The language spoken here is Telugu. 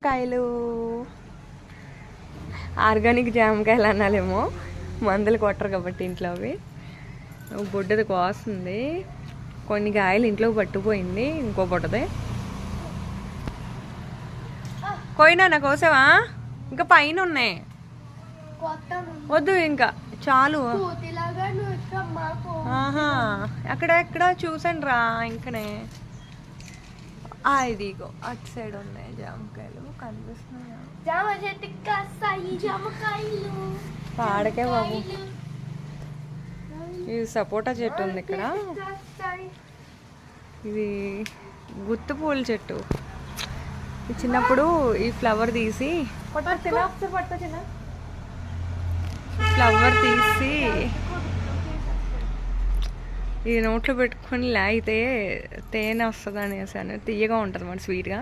కాయలు ఆర్గానిక్ జామకాయలు అనాలేమో, మందులు కొట్టరు కాబట్టి ఇంట్లో అవి. బుడ్డది కోస్తుంది, కొన్ని కాయలు ఇంట్లో పట్టుకుపోయింది, ఇంకో బుడ్డది కోయినా. నా కోసావా? ఇంకా పైన ఉన్నాయి, వద్దు ఇంకా చాలు. ఆహా, అక్కడ ఎక్కడ చూసాను రా. ఇంకనే ఇదిగో అటు సైడ్ ఉన్నాయి జామకాయలు కనిపిస్తున్నాయా? పాడకే బాబు. ఇది సపోటా చెట్టు ఉంది ఇక్కడ. ఇది గుత్తి పూల చెట్టు. చిన్నప్పుడు ఈ ఫ్లవర్ తీసి ఇది నోట్లో పెట్టుకొని లాగితే తేనె వస్తుంది అనేసి, తీయగా ఉంటుంది మరి స్వీట్గా.